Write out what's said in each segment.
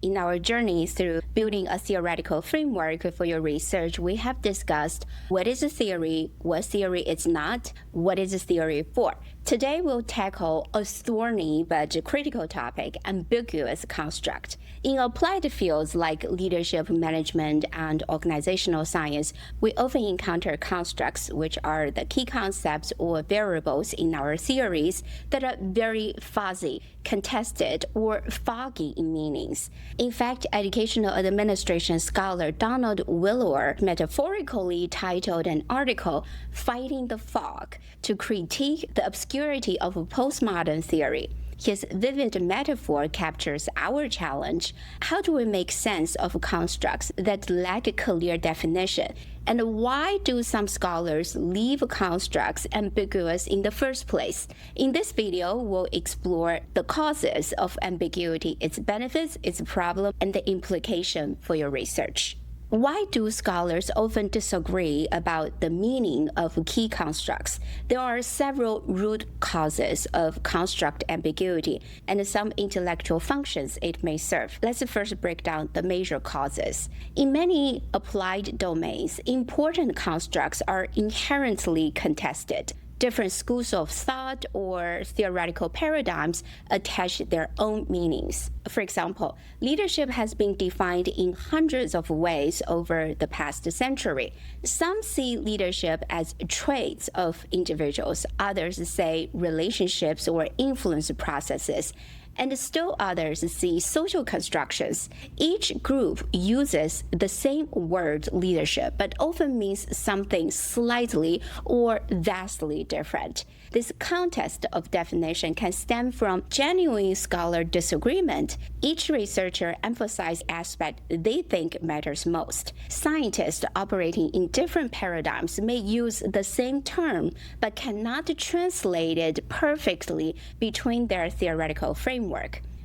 In our journey through building a theoretical framework for your research, we have discussed what is a theory, what theory is not, what is a theory for. Today, we'll tackle a thorny but critical topic, ambiguous construct. In applied fields like leadership, management, and organizational science, we often encounter constructs which are the key concepts or variables in our theories that are very fuzzy, contested, or foggy in meanings. In fact, educational administration scholar Donald Willower metaphorically titled an article, Fighting the Fog, to critique the obscurity of postmodern theory. His vivid metaphor captures our challenge. How do we make sense of constructs that lack a clear definition? And why do some scholars leave constructs ambiguous in the first place? In this video, we'll explore the causes of ambiguity, its benefits, its problem, and the implication for your research. Why do scholars often disagree about the meaning of key constructs? There are several root causes of construct ambiguity and some intellectual functions it may serve. Let's first break down the major causes. In many applied domains, important constructs are inherently contested. Different schools of thought or theoretical paradigms attach their own meanings. For example, leadership has been defined in hundreds of ways over the past century. Some see leadership as traits of individuals, others say relationships or influence processes, and still others see social constructions. Each group uses the same word leadership, but often means something slightly or vastly different. This contest of definition can stem from genuine scholar disagreement. Each researcher emphasizes aspect they think matters most. Scientists operating in different paradigms may use the same term, but cannot translate it perfectly between their theoretical framework.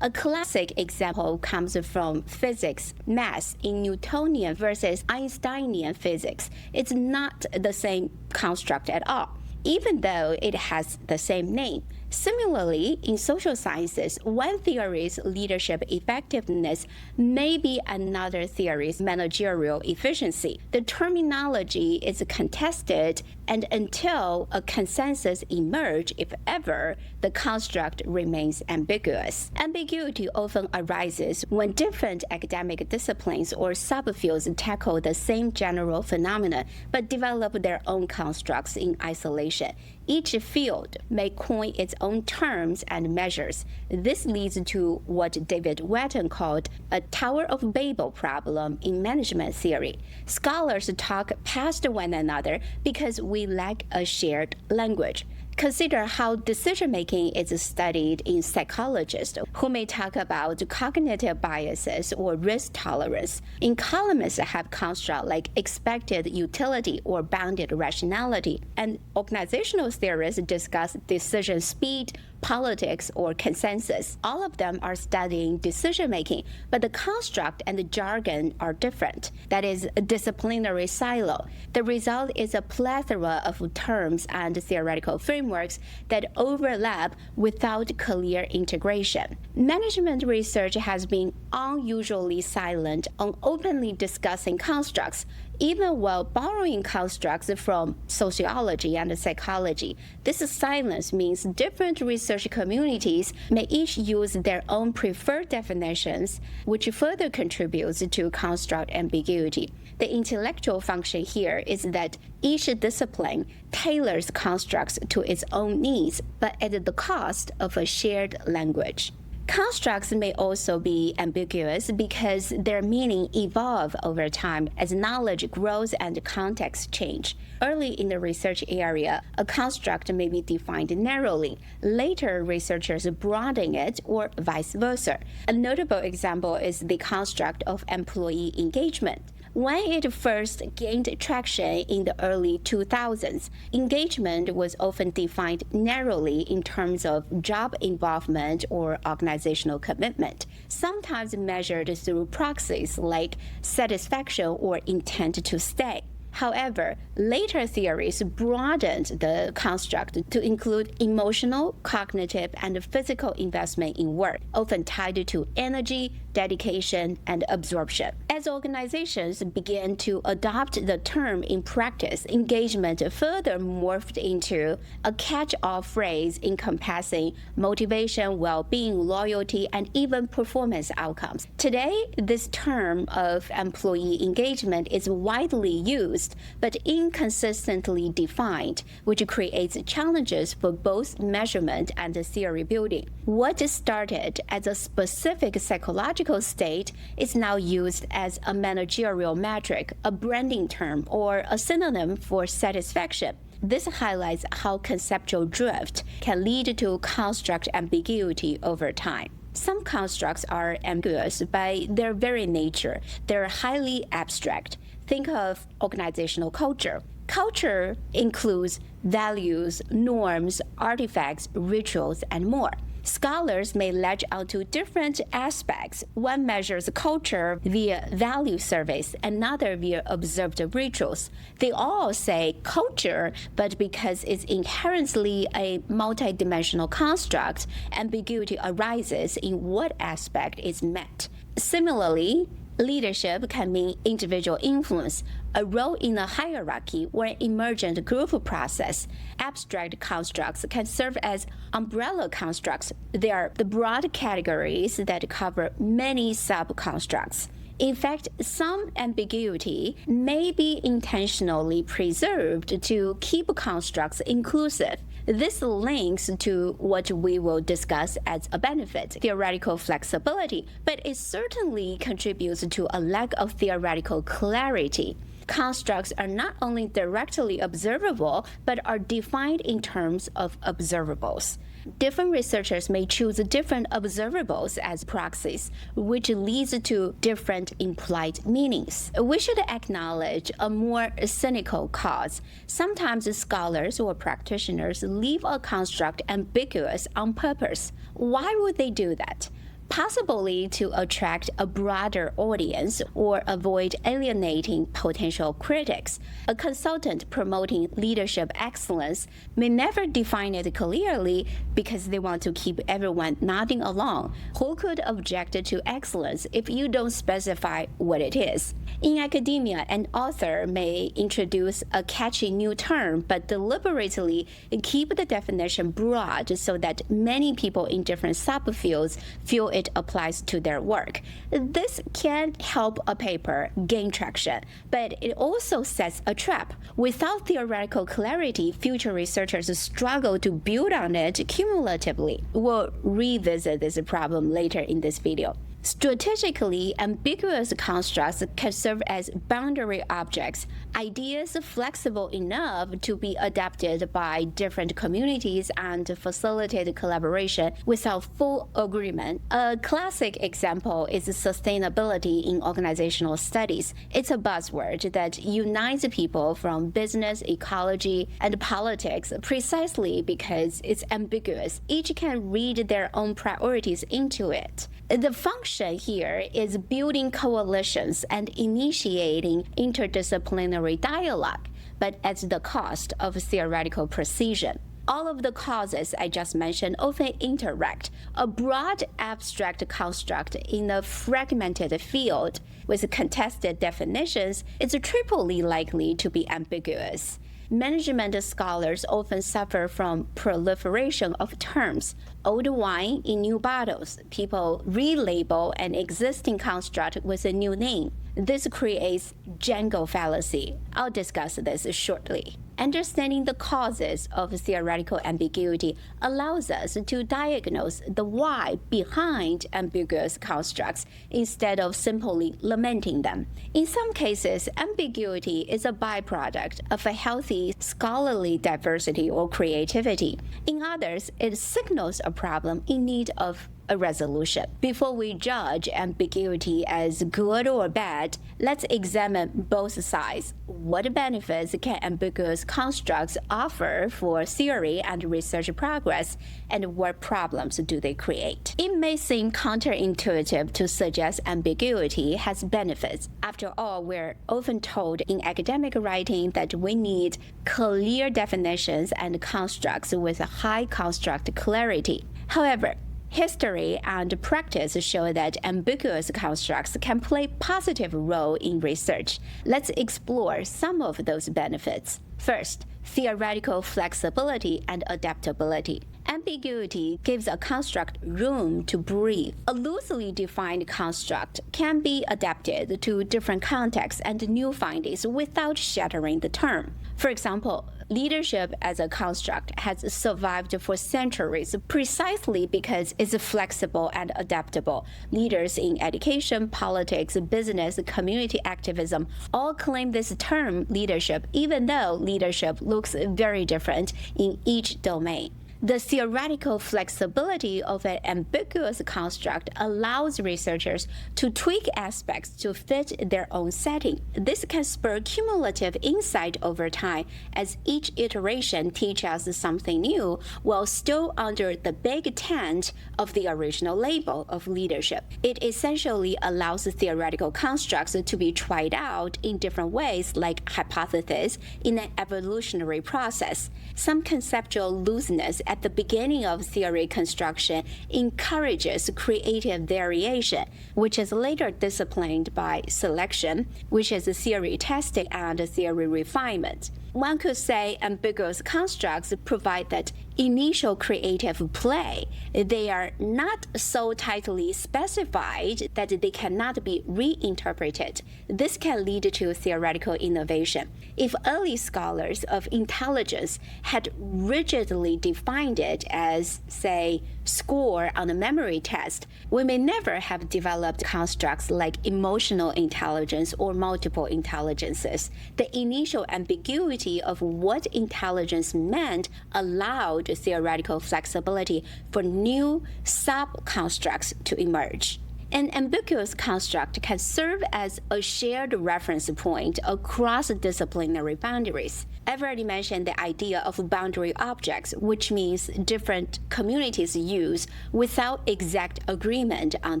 A classic example comes from physics, math in Newtonian versus Einsteinian physics. It's not the same construct at all, even though it has the same name. Similarly, in social sciences, one theory's leadership effectiveness may be another theory's managerial efficiency. The terminology is contested, and until a consensus emerges, if ever, the construct remains ambiguous. Ambiguity often arises when different academic disciplines or subfields tackle the same general phenomena but develop their own constructs in isolation. Each field may coin its own terms and measures. This leads to what David Wetton called a Tower of Babel problem in management theory. Scholars talk past one another because we lack a shared language. Consider how decision-making is studied in psychologists who may talk about cognitive biases or risk tolerance. Economists have constructs like expected utility or bounded rationality, and organizational theorists discuss decision speed, politics, or consensus. All of them are studying decision-making, but the construct and the jargon are different. That is a disciplinary silo. The result is a plethora of terms and theoretical frameworks that overlap without clear integration. Management research has been unusually silent on openly discussing constructs, even while borrowing constructs from sociology and psychology. This silence means different research communities may each use their own preferred definitions, which further contributes to construct ambiguity. The intellectual function here is that each discipline tailors constructs to its own needs, but at the cost of a shared language. Constructs may also be ambiguous because their meaning evolve over time as knowledge grows and context change. Early in the research area, a construct may be defined narrowly. Later, researchers broaden it or vice versa. A notable example is the construct of employee engagement. When it first gained traction in the early 2000s, engagement was often defined narrowly in terms of job involvement or organizational commitment, sometimes measured through proxies like satisfaction or intent to stay. However, later theories broadened the construct to include emotional, cognitive, and physical investment in work, often tied to energy, dedication, and absorption. As organizations began to adopt the term in practice, engagement further morphed into a catch-all phrase encompassing motivation, well-being, loyalty, and even performance outcomes. Today, this term of employee engagement is widely used but inconsistently defined, which creates challenges for both measurement and theory building. What started as a specific psychological state is now used as a managerial metric, a branding term, or a synonym for satisfaction. This highlights how conceptual drift can lead to construct ambiguity over time. Some constructs are ambiguous by their very nature. They're highly abstract. Think of organizational culture. Culture includes values, norms, artifacts, rituals, and more. Scholars may latch onto different aspects. One measures culture via value surveys, another via observed rituals. They all say culture, but because it's inherently a multidimensional construct, ambiguity arises in what aspect is met. Similarly, leadership can mean individual influence, a role in a hierarchy or emergent group process. Abstract constructs can serve as umbrella constructs. They are the broad categories that cover many sub-constructs. In fact, some ambiguity may be intentionally preserved to keep constructs inclusive. This links to what we will discuss as a benefit, theoretical flexibility, but it certainly contributes to a lack of theoretical clarity. Constructs are not only directly observable, but are defined in terms of observables. Different researchers may choose different observables as proxies, which leads to different implied meanings. We should acknowledge a more cynical cause. Sometimes scholars or practitioners leave a construct ambiguous on purpose. Why would they do that? Possibly to attract a broader audience or avoid alienating potential critics. A consultant promoting leadership excellence may never define it clearly because they want to keep everyone nodding along. Who could object to excellence if you don't specify what it is? In academia, an author may introduce a catchy new term but deliberately keep the definition broad so that many people in different subfields feel it applies to their work. This can help a paper gain traction, but it also sets a trap. Without theoretical clarity, future researchers struggle to build on it cumulatively. We'll revisit this problem later in this video. Strategically, ambiguous constructs can serve as boundary objects, ideas flexible enough to be adapted by different communities and facilitate collaboration without full agreement. A classic example is sustainability in organizational studies. It's a buzzword that unites people from business, ecology, and politics precisely because it's ambiguous. Each can read their own priorities into it. The function here is building coalitions and initiating interdisciplinary dialogue, but at the cost of theoretical precision. All of the causes I just mentioned often interact. A broad abstract construct in a fragmented field with contested definitions is triply likely to be ambiguous. Management scholars often suffer from proliferation of terms. Old wine in new bottles. People relabel an existing construct with a new name. This creates jangle fallacy. I'll discuss this shortly. Understanding the causes of theoretical ambiguity allows us to diagnose the why behind ambiguous constructs instead of simply lamenting them. In some cases, ambiguity is a byproduct of a healthy scholarly diversity or creativity. In others, it signals a problem in need of a resolution. Before we judge ambiguity as good or bad, let's examine both sides. What benefits can ambiguous constructs offer for theory and research progress, and what problems do they create? It may seem counterintuitive to suggest ambiguity has benefits. After all, we're often told in academic writing that we need clear definitions and constructs with a high construct clarity. However, history and practice show that ambiguous constructs can play a positive role in research. Let's explore some of those benefits. First, theoretical flexibility and adaptability. Ambiguity gives a construct room to breathe. A loosely defined construct can be adapted to different contexts and new findings without shattering the term. For example, leadership as a construct has survived for centuries precisely because it's flexible and adaptable. Leaders in education, politics, business, community activism all claim this term leadership, even though leadership looks very different in each domain. The theoretical flexibility of an ambiguous construct allows researchers to tweak aspects to fit their own setting. This can spur cumulative insight over time as each iteration teaches us something new while still under the big tent of the original label of leadership. It essentially allows theoretical constructs to be tried out in different ways, like hypotheses in an evolutionary process. Some conceptual looseness at the beginning of theory construction encourages creative variation, which is later disciplined by selection, which is theory testing and theory refinement. One could say ambiguous constructs provide that initial creative play. They are not so tightly specified that they cannot be reinterpreted. This can lead to theoretical innovation. If early scholars of intelligence had rigidly defined it as, say, score on a memory test, we may never have developed constructs like emotional intelligence or multiple intelligences. The initial ambiguity of what intelligence meant allowed theoretical flexibility for new sub-constructs to emerge. An ambiguous construct can serve as a shared reference point across disciplinary boundaries. I've already mentioned the idea of boundary objects, which means different communities use without exact agreement on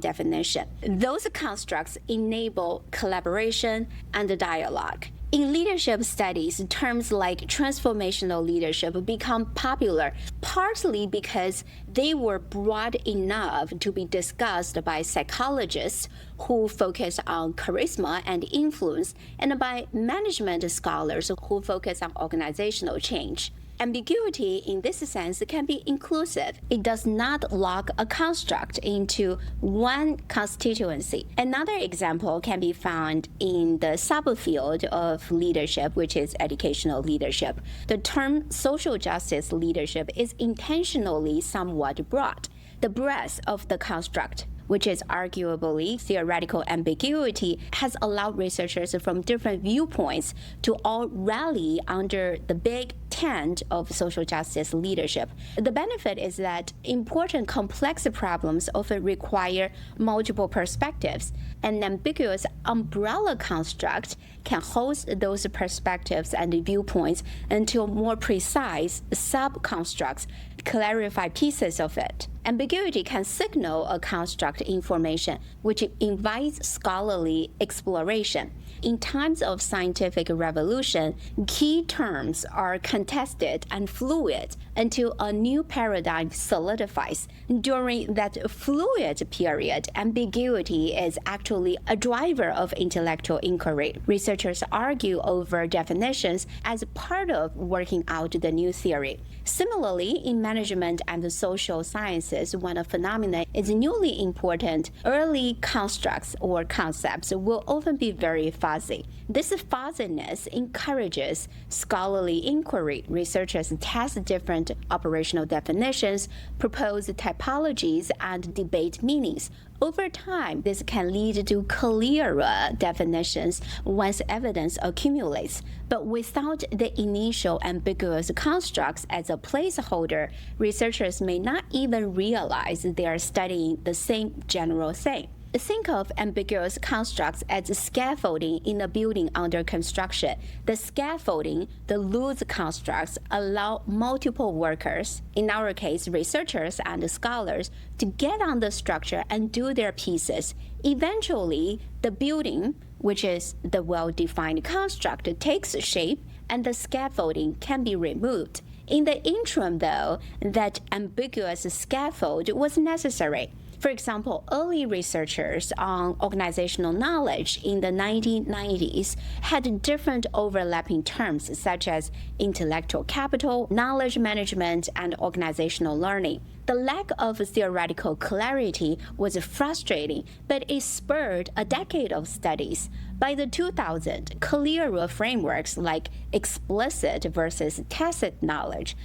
definition. Those constructs enable collaboration and dialogue. In leadership studies, terms like transformational leadership become popular, partly because they were broad enough to be discussed by psychologists who focus on charisma and influence, and by management scholars who focus on organizational change. Ambiguity in this sense can be inclusive. It does not lock a construct into one constituency. Another example can be found in the subfield of leadership, which is educational leadership. The term social justice leadership is intentionally somewhat broad. The breadth of the construct, which is arguably theoretical ambiguity, has allowed researchers from different viewpoints to all rally under the big tent of social justice leadership. The benefit is that important complex problems often require multiple perspectives. An ambiguous umbrella construct can host those perspectives and viewpoints until more precise sub-constructs clarify pieces of it. Ambiguity can signal a construct information, which invites scholarly exploration. In times of scientific revolution, key terms are contested and fluid until a new paradigm solidifies. During that fluid period, ambiguity is actually a driver of intellectual inquiry. Researchers argue over definitions as part of working out the new theory. Similarly, in management and the social sciences, when a phenomenon is newly important, early constructs or concepts will often be very fuzzy. This fuzziness encourages scholarly inquiry. Researchers test different operational definitions, propose typologies, and debate meanings. Over time, this can lead to clearer definitions once evidence accumulates. But without the initial ambiguous constructs as a placeholder, researchers may not even realize they are studying the same general thing. Think of ambiguous constructs as scaffolding in a building under construction. The scaffolding, the loose constructs, allow multiple workers, in our case researchers and scholars, to get on the structure and do their pieces. Eventually, the building, which is the well-defined construct, takes shape and the scaffolding can be removed. In the interim, though, that ambiguous scaffold was necessary. For example, early researchers on organizational knowledge in the 1990s had different overlapping terms such as intellectual capital, knowledge management, and organizational learning. The lack of theoretical clarity was frustrating, but it spurred a decade of studies. By the 2000s, clearer frameworks like explicit versus tacit knowledge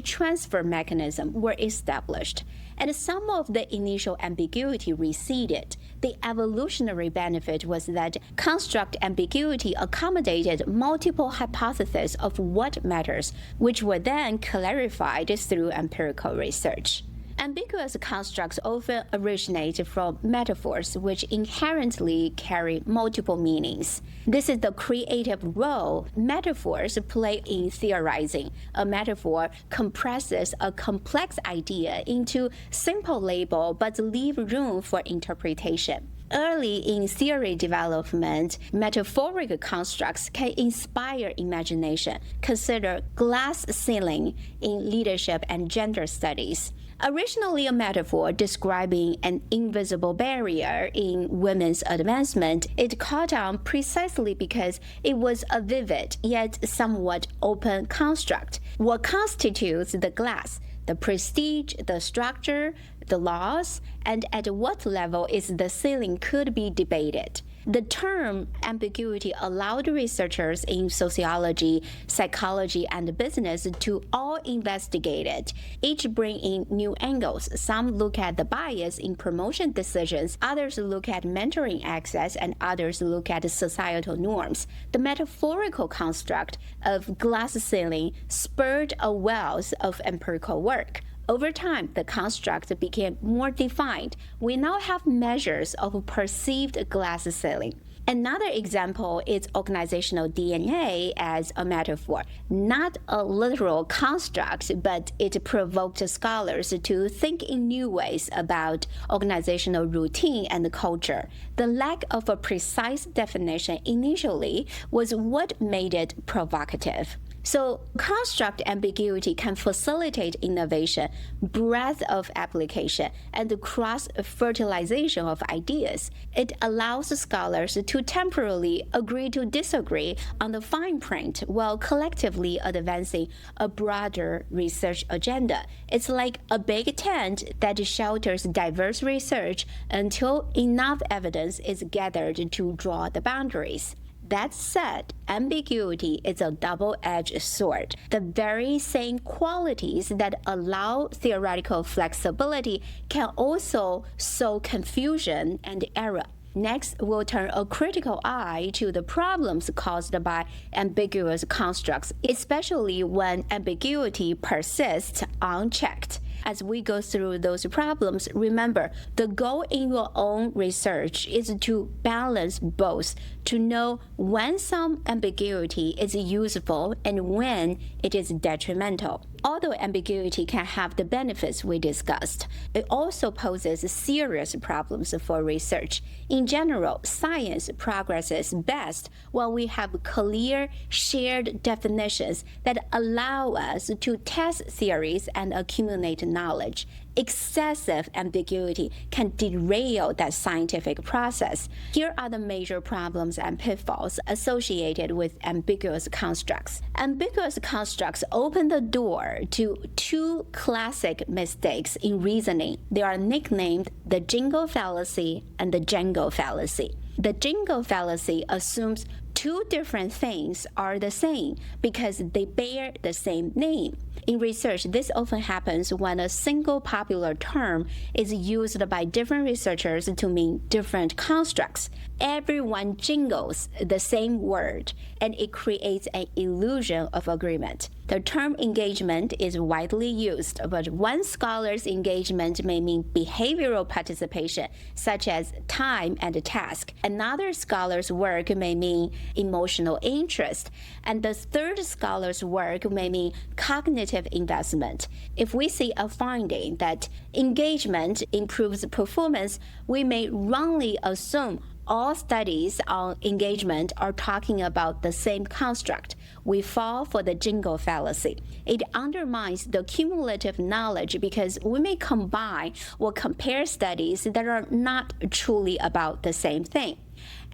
transfer mechanism were established, and some of the initial ambiguity receded. The evolutionary benefit was that construct ambiguity accommodated multiple hypotheses of what matters, which were then clarified through empirical research. Ambiguous constructs often originate from metaphors which inherently carry multiple meanings. This is the creative role metaphors play in theorizing. A metaphor compresses a complex idea into simple label but leave room for interpretation. Early in theory development, metaphoric constructs can inspire imagination. Consider glass ceiling in leadership and gender studies. Originally a metaphor describing an invisible barrier in women's advancement, it caught on precisely because it was a vivid yet somewhat open construct. What constitutes the glass? The prestige, the structure, the laws, and at what level is the ceiling could be debated. The term ambiguity allowed researchers in sociology, psychology, and business to all investigate it, each bring in new angles. Some look at the bias in promotion decisions, others look at mentoring access, and others look at societal norms. The metaphorical construct of glass ceiling spurred a wealth of empirical work. Over time, the construct became more defined. We now have measures of perceived glass ceiling. Another example is organizational DNA as a metaphor, not a literal construct, but it provoked scholars to think in new ways about organizational routine and culture. The lack of a precise definition initially was what made it provocative. So, construct ambiguity can facilitate innovation, breadth of application, and cross-fertilization of ideas. It allows scholars to temporarily agree to disagree on the fine print while collectively advancing a broader research agenda. It's like a big tent that shelters diverse research until enough evidence is gathered to draw the boundaries. That said, ambiguity is a double-edged sword. The very same qualities that allow theoretical flexibility can also sow confusion and error. Next, we'll turn a critical eye to the problems caused by ambiguous constructs, especially when ambiguity persists unchecked. As we go through those problems, remember, the goal in your own research is to balance both, to know when some ambiguity is useful and when it is detrimental. Although ambiguity can have the benefits we discussed, it also poses serious problems for research. In general, science progresses best when we have clear, shared definitions that allow us to test theories and accumulate knowledge. Excessive ambiguity can derail that scientific process. Here are the major problems and pitfalls associated with ambiguous constructs. Ambiguous constructs open the door to two classic mistakes in reasoning. They are nicknamed the jingle fallacy and the jangle fallacy. The jingle fallacy assumes two different things are the same because they bear the same name. In research, this often happens when a single popular term is used by different researchers to mean different constructs. Everyone jingles the same word, and it creates an illusion of agreement. The term engagement is widely used, but one scholar's engagement may mean behavioral participation, such as time and task. Another scholar's work may mean emotional interest, and the third scholar's work may mean cognitive investment. If we see a finding that engagement improves performance, we may wrongly assume all studies on engagement are talking about the same construct. We fall for the jingle fallacy. It undermines the cumulative knowledge because we may combine or compare studies that are not truly about the same thing.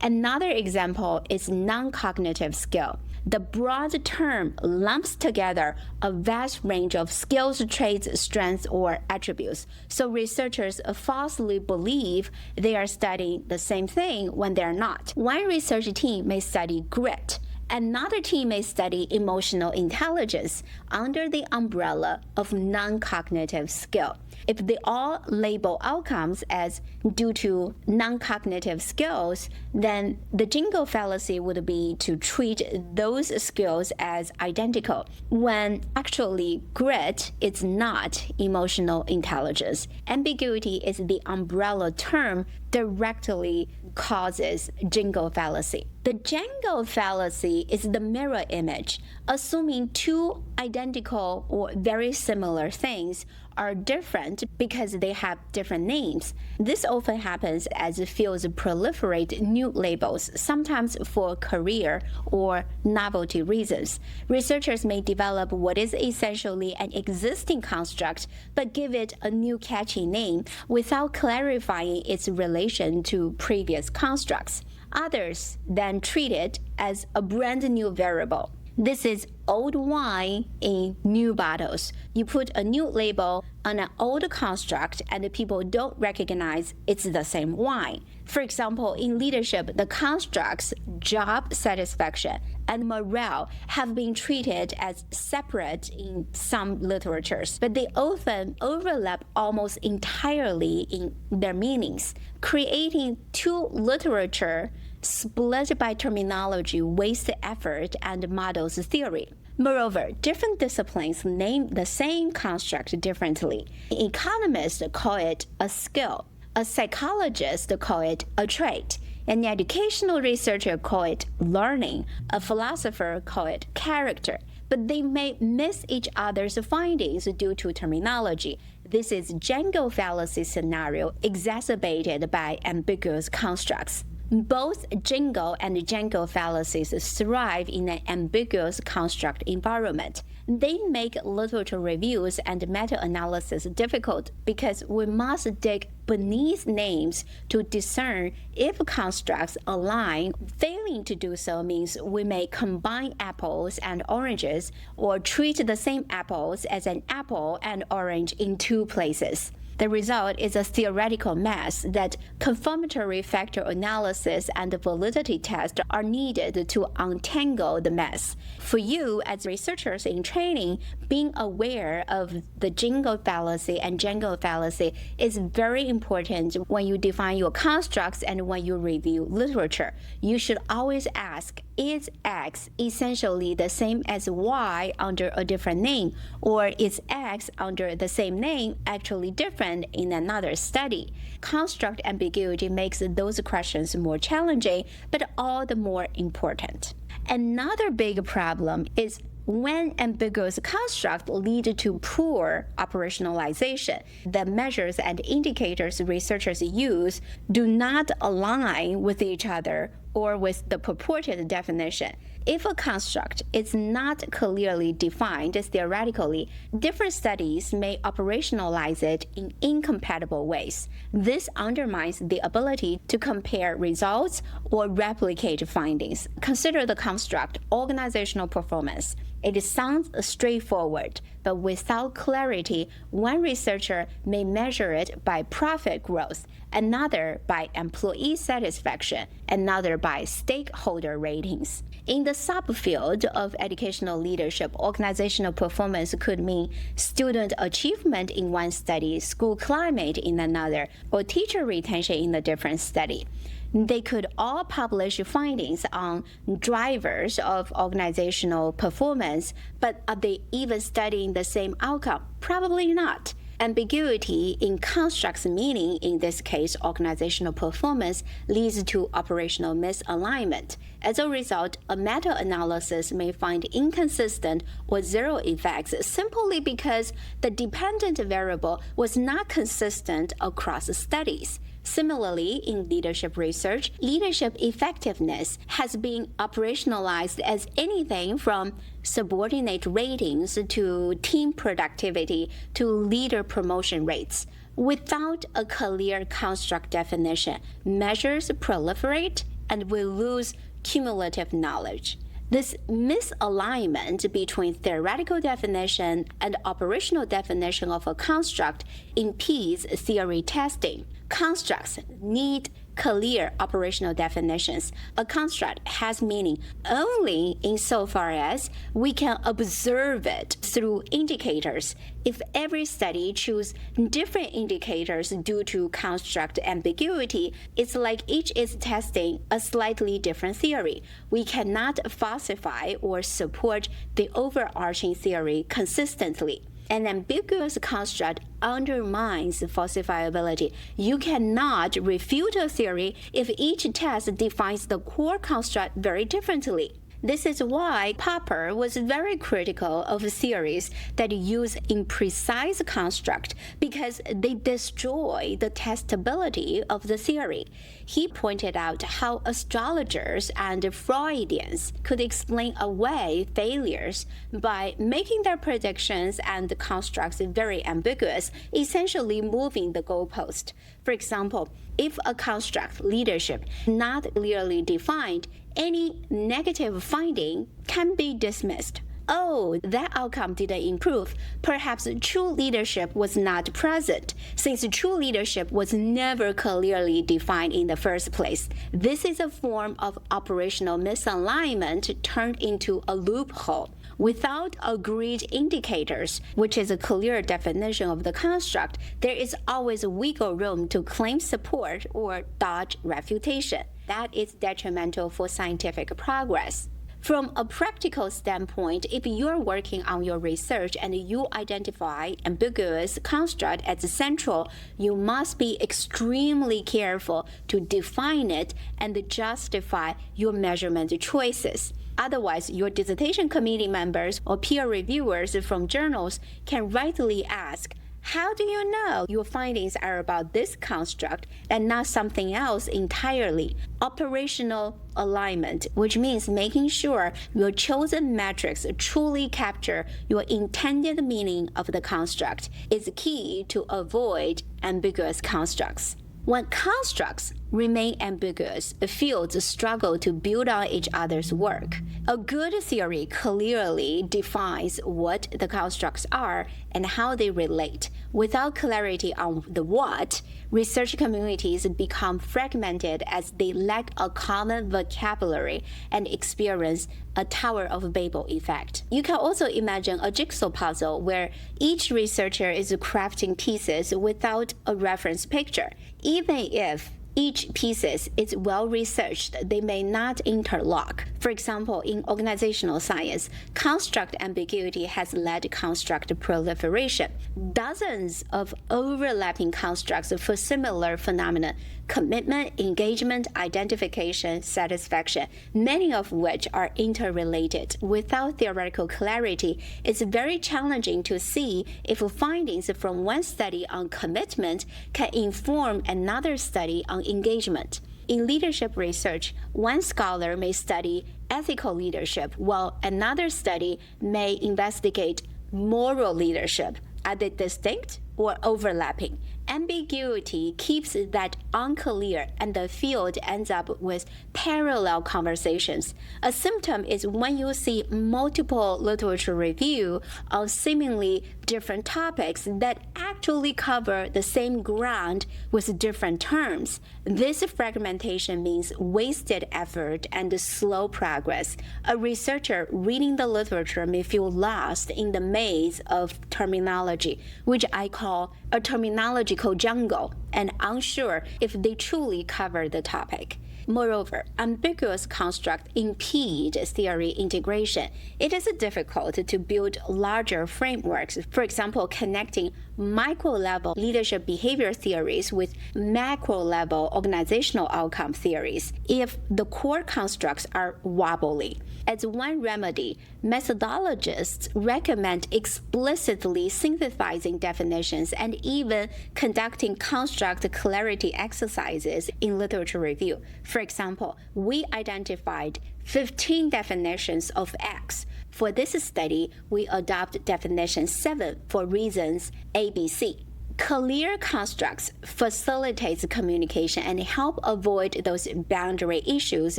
Another example is non-cognitive skill. The broad term lumps together a vast range of skills, traits, strengths, or attributes. So researchers falsely believe they are studying the same thing when they're not. One research team may study grit. Another team may study emotional intelligence under the umbrella of non-cognitive skill. If they all label outcomes as due to non-cognitive skills, then the jingle fallacy would be to treat those skills as identical, when actually grit is not emotional intelligence. Ambiguity is the umbrella term directly causes jingle fallacy. The jangle fallacy is the mirror image, assuming two identical or very similar things are different because they have different names. This often happens as fields proliferate new labels, sometimes for career or novelty reasons. Researchers may develop what is essentially an existing construct, but give it a new catchy name without clarifying its relation to previous constructs. Others then treat it as a brand new variable. This is old wine in new bottles. You put a new label on an old construct and people don't recognize it's the same wine. For example, in leadership, the constructs job satisfaction and morale have been treated as separate in some literatures, but they often overlap almost entirely in their meanings, creating two literature split by terminology wastes effort and models theory. Moreover, different disciplines name the same construct differently. Economists call it a skill, a psychologist call it a trait, an educational researcher call it learning, a philosopher call it character. But they may miss each other's findings due to terminology. This is jangle fallacy scenario exacerbated by ambiguous constructs. Both jingle and jangle fallacies thrive in an ambiguous construct environment. They make literature reviews and meta-analysis difficult because we must dig beneath names to discern if constructs align. Failing to do so means we may combine apples and oranges or treat the same apples as an apple and orange in two places. The result is a theoretical mess that confirmatory factor analysis and validity tests are needed to untangle the mess. For you as researchers in training, being aware of the jingle fallacy and jangle fallacy is very important when you define your constructs and when you review literature. You should always ask, is X essentially the same as Y under a different name, or is X under the same name actually different in another study? Construct ambiguity makes those questions more challenging, but all the more important. Another big problem is when ambiguous constructs lead to poor operationalization. The measures and indicators researchers use do not align with each other or with the purported definition. If a construct is not clearly defined theoretically, different studies may operationalize it in incompatible ways. This undermines the ability to compare results or replicate findings. Consider the construct organizational performance. It sounds straightforward, but without clarity, one researcher may measure it by profit growth, another by employee satisfaction, another by stakeholder ratings. In the subfield of educational leadership, organizational performance could mean student achievement in one study, school climate in another, or teacher retention in a different study. They could all publish findings on drivers of organizational performance, but are they even studying the same outcome? Probably not. Ambiguity in constructs meaning, in this case, organizational performance, leads to operational misalignment. As a result, a meta-analysis may find inconsistent or zero effects simply because the dependent variable was not consistent across studies. Similarly, in leadership research, leadership effectiveness has been operationalized as anything from subordinate ratings to team productivity to leader promotion rates. Without a clear construct definition, measures proliferate and we lose cumulative knowledge. This misalignment between theoretical definition and operational definition of a construct impedes theory testing. Constructs need clear operational definitions. A construct has meaning only insofar as we can observe it through indicators. If every study chooses different indicators due to construct ambiguity, it's like each is testing a slightly different theory. We cannot falsify or support the overarching theory consistently. An ambiguous construct undermines falsifiability. You cannot refute a theory if each test defines the core construct very differently. This is why Popper was very critical of theories that use imprecise construct because they destroy the testability of the theory. He pointed out how astrologers and Freudians could explain away failures by making their predictions and constructs very ambiguous, essentially moving the goalpost. For example, if a construct, leadership, not clearly defined, any negative finding can be dismissed. Oh, that outcome didn't improve. Perhaps true leadership was not present, since true leadership was never clearly defined in the first place. This is a form of operational misalignment turned into a loophole. Without agreed indicators, which is a clear definition of the construct, there is always wiggle room to claim support or dodge refutation. That is detrimental for scientific progress. From a practical standpoint, if you're working on your research and you identify ambiguous construct as central, you must be extremely careful to define it and justify your measurement choices. Otherwise, your dissertation committee members or peer reviewers from journals can rightly ask, how do you know your findings are about this construct and not something else entirely? Operational alignment, which means making sure your chosen metrics truly capture your intended meaning of the construct, is key to avoid ambiguous constructs. When constructs remain ambiguous, fields struggle to build on each other's work. A good theory clearly defines what the constructs are and how they relate. Without clarity on the what, research communities become fragmented as they lack a common vocabulary and experience a Tower of Babel effect. You can also imagine a jigsaw puzzle where each researcher is crafting pieces without a reference picture. Even if each pieces is well researched, they may not interlock. For example, in organizational science, construct ambiguity has led to construct proliferation. Dozens of overlapping constructs for similar phenomena: commitment, engagement, identification, satisfaction, many of which are interrelated. Without theoretical clarity, it's very challenging to see if findings from one study on commitment can inform another study on engagement. In leadership research, one scholar may study ethical leadership, while another study may investigate moral leadership. Are they distinct or overlapping? Ambiguity keeps that unclear, and the field ends up with parallel conversations. A symptom is when you see multiple literature review on seemingly different topics that actually cover the same ground with different terms. This fragmentation means wasted effort and slow progress. A researcher reading the literature may feel lost in the maze of terminology, which I call a terminological jungle, and unsure if they truly cover the topic. Moreover, ambiguous constructs impede theory integration. It is difficult to build larger frameworks, for example, connecting micro-level leadership behavior theories with macro-level organizational outcome theories if the core constructs are wobbly. As one remedy, methodologists recommend explicitly synthesizing definitions and even conducting construct clarity exercises in literature review. For example, we identified 15 definitions of X. For this study, we adopt definition 7 for reasons ABC. Clear constructs facilitates communication and help avoid those boundary issues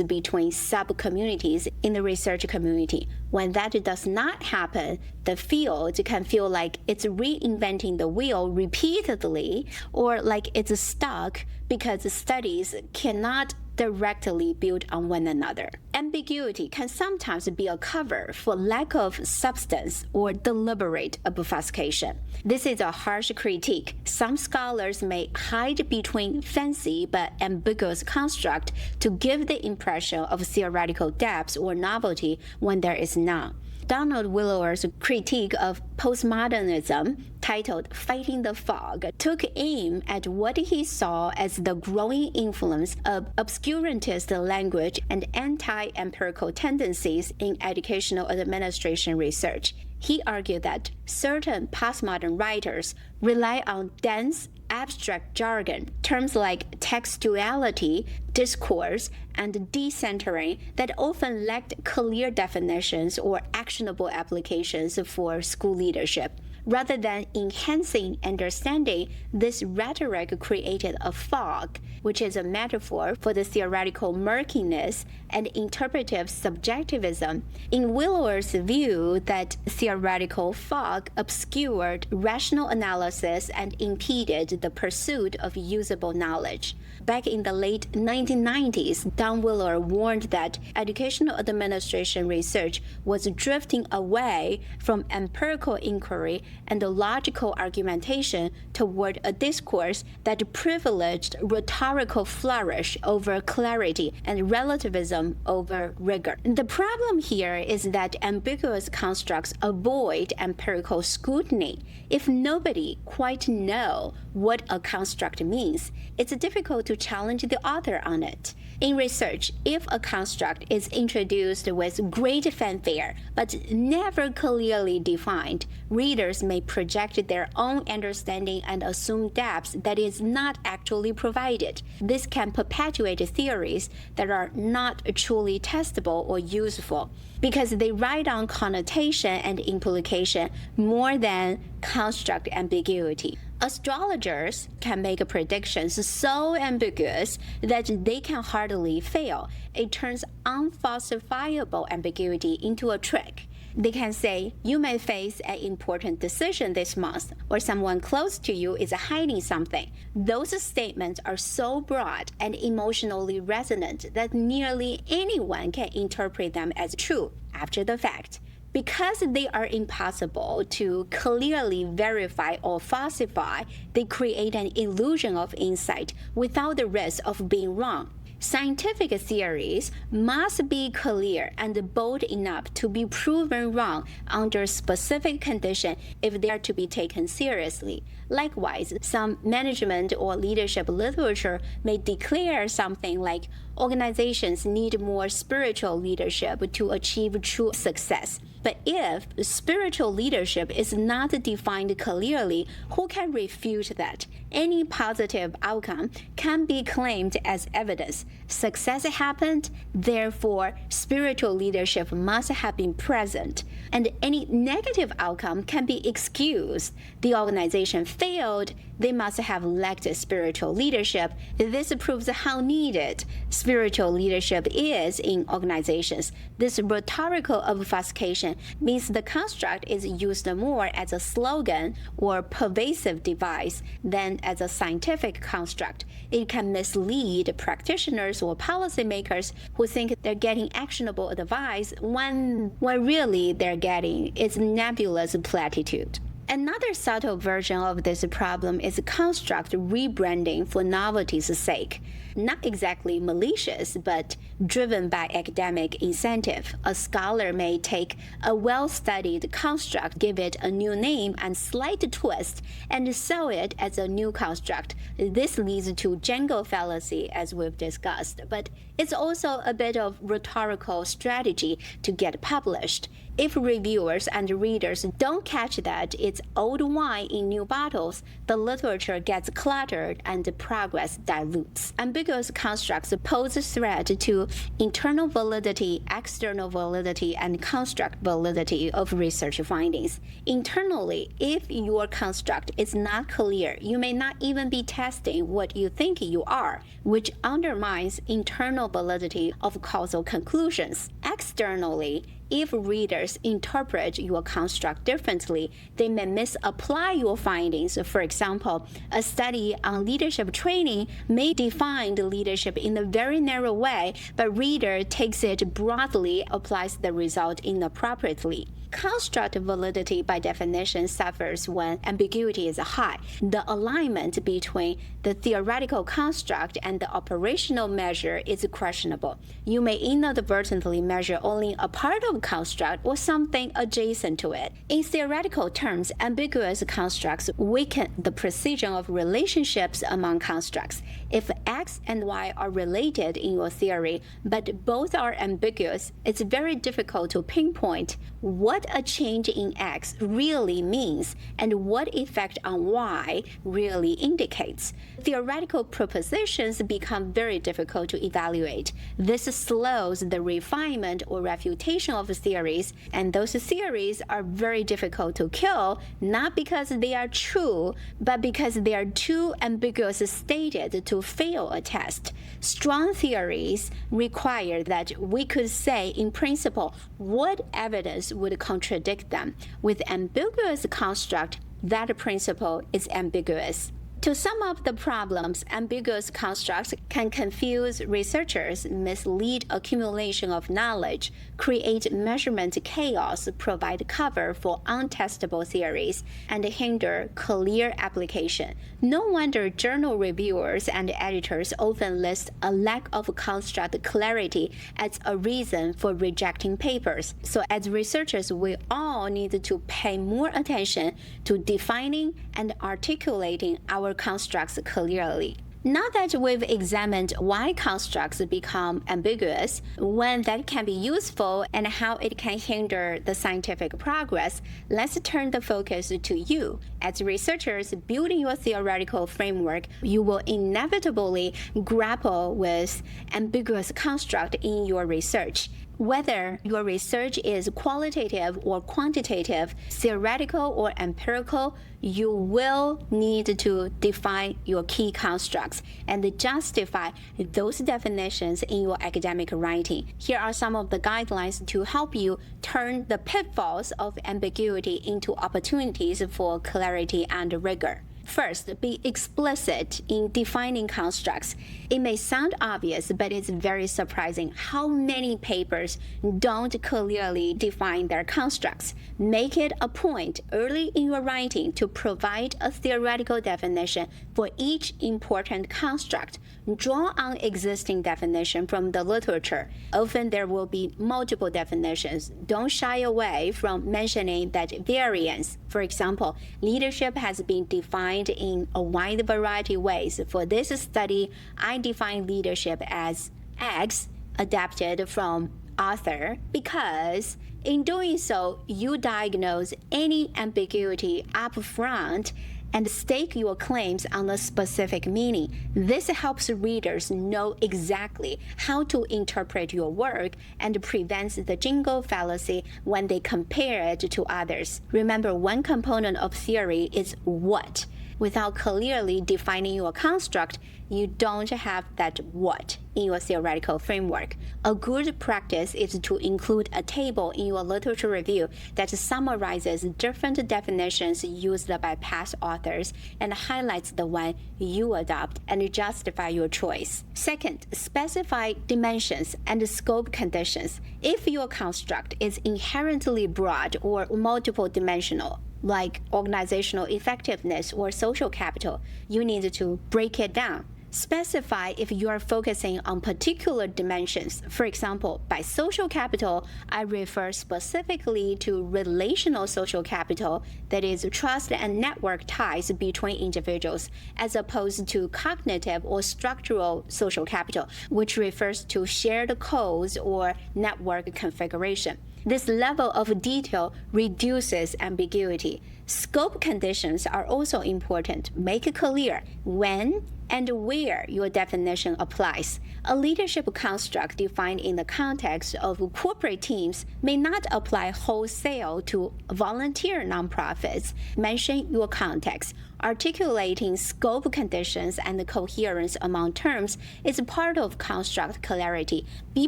between sub-communities in the research community. When that does not happen, the field can feel like it's reinventing the wheel repeatedly or like it's stuck because studies cannot directly build on one another. Ambiguity can sometimes be a cover for lack of substance or deliberate obfuscation. This is a harsh critique. Some scholars may hide between fancy but ambiguous construct to give the impression of theoretical depth or novelty when there is none. Donald Willower's critique of postmodernism, titled Fighting the Fog, took aim at what he saw as the growing influence of obscurantist language and anti-empirical tendencies in educational administration research. He argued that certain postmodern writers rely on dense, abstract jargon, terms like textuality, discourse, and decentering that often lacked clear definitions or actionable applications for school leadership. Rather than enhancing understanding, this rhetoric created a fog, which is a metaphor for the theoretical murkiness and interpretive subjectivism. In Willower's view, that theoretical fog obscured rational analysis and impeded the pursuit of usable knowledge. Back in the late 1990s, Don Willower warned that educational administration research was drifting away from empirical inquiry and logical argumentation toward a discourse that privileged rhetorical flourish over clarity and relativism over rigor. The problem here is that ambiguous constructs avoid empirical scrutiny. If nobody quite knows what a construct means, it's difficult to challenge the author on it. In research, if a construct is introduced with great fanfare but never clearly defined, readers may project their own understanding and assume depth that is not actually provided. This can perpetuate theories that are not truly testable or useful because they ride on connotation and implication more than construct ambiguity. Astrologers can make predictions so ambiguous that they can hardly fail. It turns unfalsifiable ambiguity into a trick. They can say, you may face an important decision this month, or someone close to you is hiding something. Those statements are so broad and emotionally resonant that nearly anyone can interpret them as true after the fact. Because they are impossible to clearly verify or falsify, they create an illusion of insight without the risk of being wrong. Scientific theories must be clear and bold enough to be proven wrong under specific conditions if they are to be taken seriously. Likewise, some management or leadership literature may declare something like organizations need more spiritual leadership to achieve true success. But if spiritual leadership is not defined clearly, who can refute that? Any positive outcome can be claimed as evidence. success happened, therefore spiritual leadership must have been present, and any negative outcome can be excused. The organization failed, they must have lacked spiritual leadership. This proves how needed spiritual leadership is in organizations. This rhetorical obfuscation means the construct is used more as a slogan or pervasive device than as a scientific construct. It can mislead practitioners or policymakers who think they're getting actionable advice when really they're getting is nebulous platitude. Another subtle version of this problem is construct rebranding for novelty's sake. Not exactly malicious, but driven by academic incentive. A scholar may take a well-studied construct, give it a new name and slight twist, and sell it as a new construct. This leads to jangle fallacy, as we've discussed, but it's also a bit of rhetorical strategy to get published. If reviewers and readers don't catch that it's old wine in new bottles, the literature gets cluttered and progress dilutes. Ambiguous constructs pose a threat to internal validity, external validity, and construct validity of research findings. Internally, if your construct is not clear, you may not even be testing what you think you are, which undermines internal validity of causal conclusions. Externally, if readers interpret your construct differently, they may misapply your findings. For example, a study on leadership training may define the leadership in a very narrow way, but reader takes it broadly, applies the result inappropriately. Construct validity by definition suffers when ambiguity is high. The alignment between the theoretical construct and the operational measure is questionable. You may inadvertently measure only a part of construct or something adjacent to it. In theoretical terms, ambiguous constructs weaken the precision of relationships among constructs. If X and Y are related in your theory, but both are ambiguous, it's very difficult to pinpoint what a change in X really means and what effect on Y really indicates. Theoretical propositions become very difficult to evaluate. This slows the refinement or refutation of theories, and those theories are very difficult to kill, not because they are true, but because they are too ambiguous stated to fail a test. Strong theories require that we could say in principle what evidence would contradict them. With ambiguous construct, that principle is ambiguous. To sum up the problems, ambiguous constructs can confuse researchers, mislead accumulation of knowledge, create measurement chaos, provide cover for untestable theories, and hinder clear application. No wonder journal reviewers and editors often list a lack of construct clarity as a reason for rejecting papers. So as researchers, we all need to pay more attention to defining and articulating our constructs clearly. Now that we've examined why constructs become ambiguous, when that can be useful, and how it can hinder the scientific progress, let's turn the focus to you. As researchers building your theoretical framework, you will inevitably grapple with ambiguous construct in your research. Whether your research is qualitative or quantitative, theoretical or empirical, you will need to define your key constructs and justify those definitions in your academic writing. Here are some of the guidelines to help you turn the pitfalls of ambiguity into opportunities for clarity and rigor. First, be explicit in defining constructs. It may sound obvious, but it's very surprising how many papers don't clearly define their constructs. Make it a point early in your writing to provide a theoretical definition for each important construct. Draw on existing definition from the literature. Often there will be multiple definitions. Don't shy away from mentioning that variance. For example, leadership has been defined in a wide variety of ways. For this study, I define leadership as X, adapted from author, because in doing so, you diagnose any ambiguity up front and stake your claims on a specific meaning. This helps readers know exactly how to interpret your work and prevents the jingle fallacy when they compare it to others. Remember, one component of theory is what. Without clearly defining your construct, you don't have that what in your theoretical framework. A good practice is to include a table in your literature review that summarizes different definitions used by past authors and highlights the one you adopt and justify your choice. Second, specify dimensions and scope conditions. If your construct is inherently broad or multiple dimensional, like organizational effectiveness or social capital, you need to break it down. Specify if you are focusing on particular dimensions. For example, by social capital, I refer specifically to relational social capital, that is, trust and network ties between individuals, as opposed to cognitive or structural social capital, which refers to shared codes or network configuration. This level of detail reduces ambiguity. Scope conditions are also important. Make it clear when and where your definition applies. A leadership construct defined in the context of corporate teams may not apply wholesale to volunteer nonprofits. Mention your context. Articulating scope conditions and coherence among terms is part of construct clarity. Be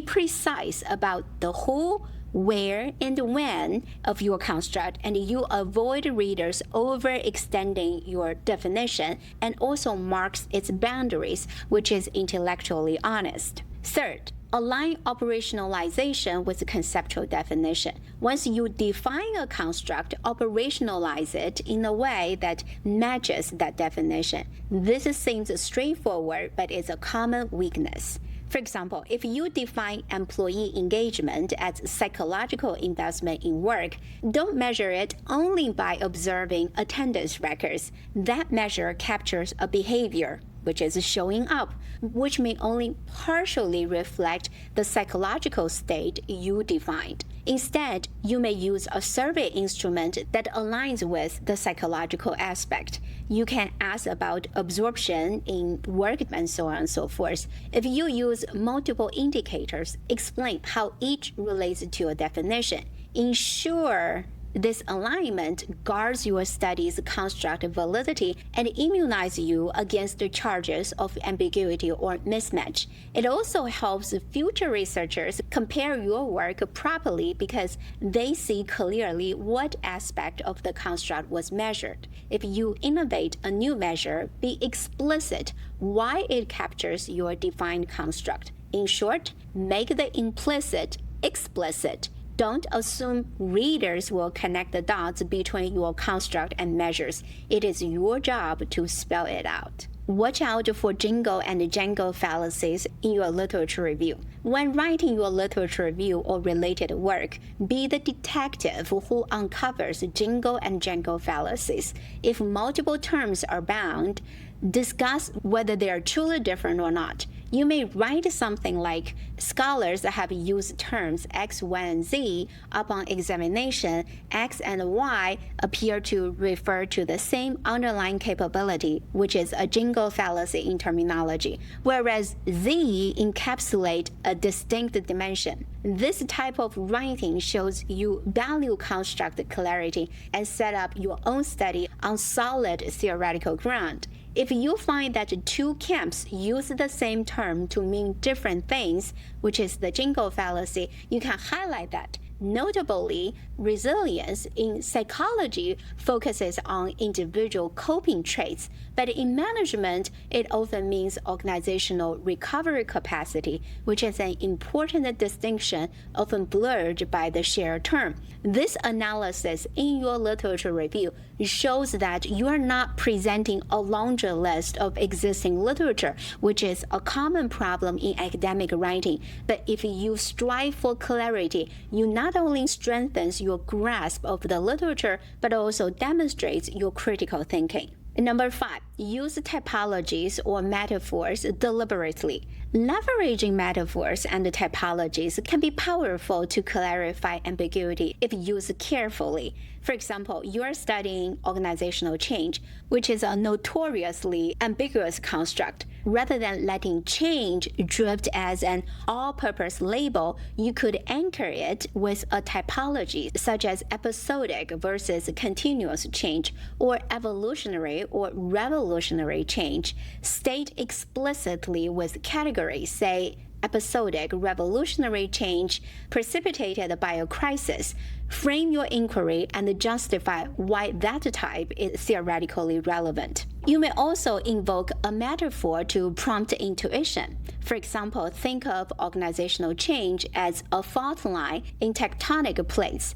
precise about the who, where, and when of your construct, and you avoid readers overextending your definition and also marks its boundaries, which is intellectually honest. Third, align operationalization with conceptual definition. Once you define a construct, operationalize it in a way that matches that definition. This seems straightforward, but it's a common weakness. For example, if you define employee engagement as psychological investment in work, don't measure it only by observing attendance records. That measure captures a behavior, which is showing up, which may only partially reflect the psychological state you defined. Instead, you may use a survey instrument that aligns with the psychological aspect. You can ask about absorption in work and so on and so forth. If you use multiple indicators, explain how each relates to a definition. Ensure this alignment guards your study's construct validity and immunizes you against the charges of ambiguity or mismatch. It also helps future researchers compare your work properly because they see clearly what aspect of the construct was measured. If you innovate a new measure, be explicit why it captures your defined construct. In short, make the implicit explicit. Don't assume readers will connect the dots between your construct and measures. It is your job to spell it out. Watch out for jingle and jangle fallacies in your literature review. When writing your literature review or related work, be the detective who uncovers jingle and jangle fallacies. If multiple terms are bound, discuss whether they are truly different or not. You may write something like, scholars have used terms X, Y, and Z. Upon examination, X and Y appear to refer to the same underlying capability, which is a jingle fallacy in terminology, whereas Z encapsulate a distinct dimension. This type of writing shows you value construct clarity and set up your own study on solid theoretical ground. If you find that two camps use the same term to mean different things, which is the jingle fallacy, you can highlight that. Notably, resilience in psychology focuses on individual coping traits, but in management, it often means organizational recovery capacity, which is an important distinction often blurred by the shared term. This analysis in your literature review shows that you are not presenting a laundry list of existing literature, which is a common problem in academic writing. But if you strive for clarity, you not only strengthens your grasp of the literature, but also demonstrates your critical thinking. Number 5, use typologies or metaphors deliberately. Leveraging metaphors and typologies can be powerful to clarify ambiguity if used carefully. For example, you are studying organizational change, which is a notoriously ambiguous construct. Rather than letting change drift as an all-purpose label, you could anchor it with a typology such as episodic versus continuous change, or evolutionary or revolutionary change. State explicitly with categories, say episodic revolutionary change precipitated by a crisis. Frame your inquiry and justify why that type is theoretically relevant. You may also invoke a metaphor to prompt intuition. For example, think of organizational change as a fault line in tectonic plates.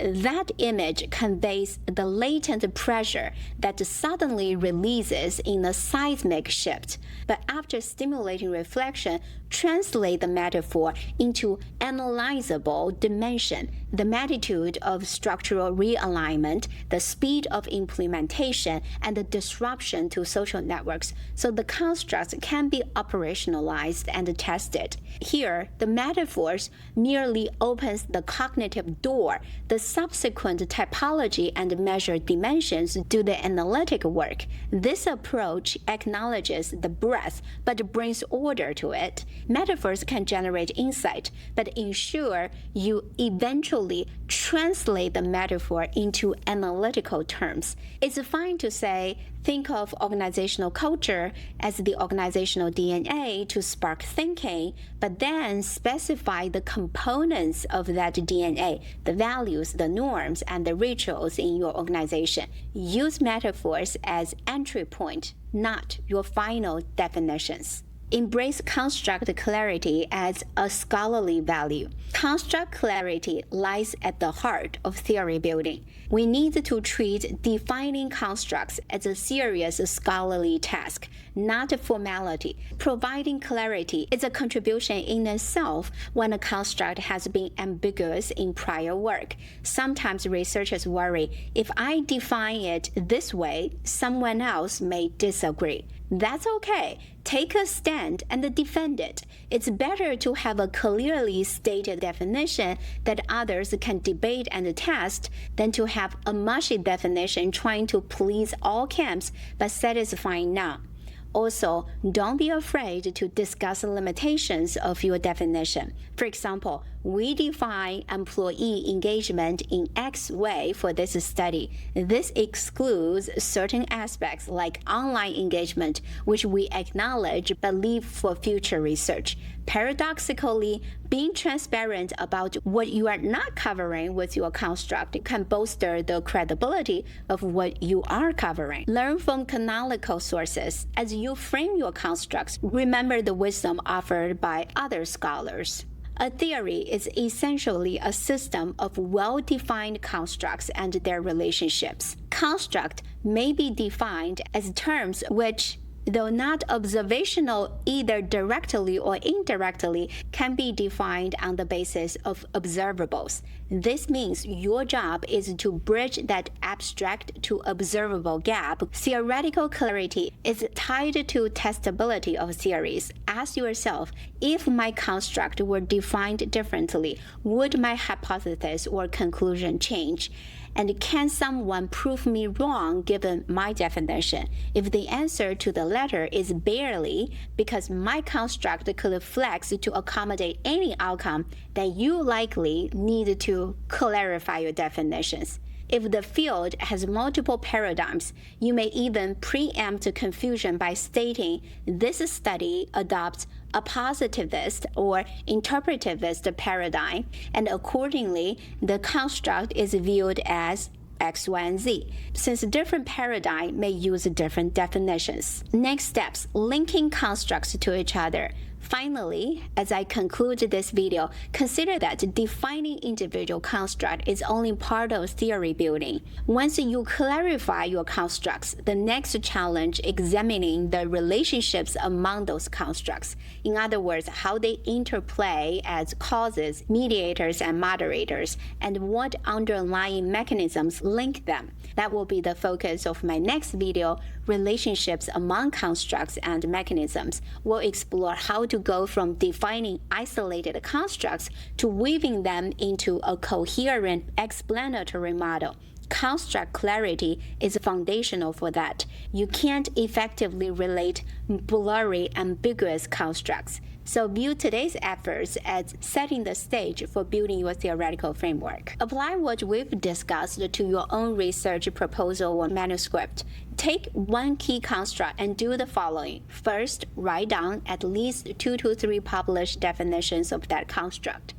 That image conveys the latent pressure that suddenly releases in a seismic shift. But after stimulating reflection, translate the metaphor into analyzable dimension, the magnitude of structural realignment, the speed of implementation, and the disruption to social networks, so the constructs can be operationalized and tested. Here, the metaphors merely opens the cognitive door. The subsequent typology and measured dimensions do the analytic work. This approach acknowledges the breadth but brings order to it. Metaphors can generate insight, but ensure you eventually translate the metaphor into analytical terms. It's fine to say, think of organizational culture as the organizational DNA to spark thinking, but then specify the components of that DNA, the values, the norms, and the rituals in your organization. Use metaphors as entry point, not your final definitions. Embrace construct clarity as a scholarly value. Construct clarity lies at the heart of theory building. We need to treat defining constructs as a serious scholarly task, not a formality. Providing clarity is a contribution in itself when a construct has been ambiguous in prior work. Sometimes researchers worry, if I define it this way, someone else may disagree. That's okay. Take a stand and defend it. It's better to have a clearly stated definition that others can debate and test than to have a mushy definition trying to please all camps but satisfying none. Also, don't be afraid to discuss limitations of your definition. For example, we define employee engagement in X way for this study. This excludes certain aspects like online engagement, which we acknowledge but leave for future research. Paradoxically, being transparent about what you are not covering with your construct can bolster the credibility of what you are covering. Learn from canonical sources. As you frame your constructs, remember the wisdom offered by other scholars. A theory is essentially a system of well-defined constructs and their relationships. Construct may be defined as terms which, though not observational either directly or indirectly, can be defined on the basis of observables. This means your job is to bridge that abstract to observable gap. Theoretical clarity is tied to testability of theories. Ask yourself, if my construct were defined differently, would my hypothesis or conclusion change? And can someone prove me wrong given my definition? If the answer to the latter is barely, because my construct could flex to accommodate any outcome, then you likely need to clarify your definitions. If the field has multiple paradigms, you may even preempt confusion by stating this study adopts a positivist or interpretivist paradigm, and accordingly, the construct is viewed as X, Y, and Z, since different paradigms may use different definitions. Next steps, linking constructs to each other. Finally, as I conclude this video, consider that defining individual construct is only part of theory building. Once you clarify your constructs, the next challenge is examining the relationships among those constructs. In other words, how they interplay as causes, mediators, and moderators, and what underlying mechanisms link them. That will be the focus of my next video. relationships among constructs and mechanisms. We'll explore how to go from defining isolated constructs to weaving them into a coherent explanatory model. Construct clarity is foundational for that. You can't effectively relate blurry, ambiguous constructs. So view today's efforts as setting the stage for building your theoretical framework. Apply what we've discussed to your own research proposal or manuscript. Take one key construct and do the following. First, write down at least 2 to 3 published definitions of that construct.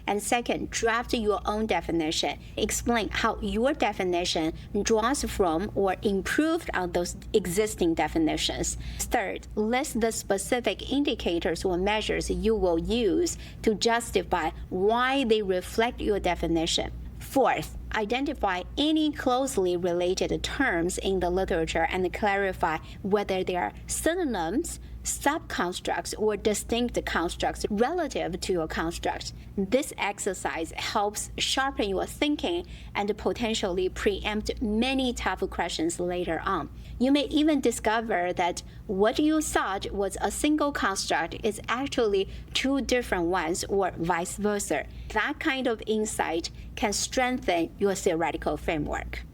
And second, draft your own definition. Explain how your definition draws from or improved on those existing definitions. Third, list the specific indicators or measures you will use to justify why they reflect your definition. Fourth, identify any closely related terms in the literature and clarify whether they are synonyms, subconstructs, or distinct constructs relative to your construct. This exercise helps sharpen your thinking and potentially preempt many tough questions later on. You may even discover that what you thought was a single construct is actually 2 different ones, or vice versa. That kind of insight can strengthen your theoretical framework.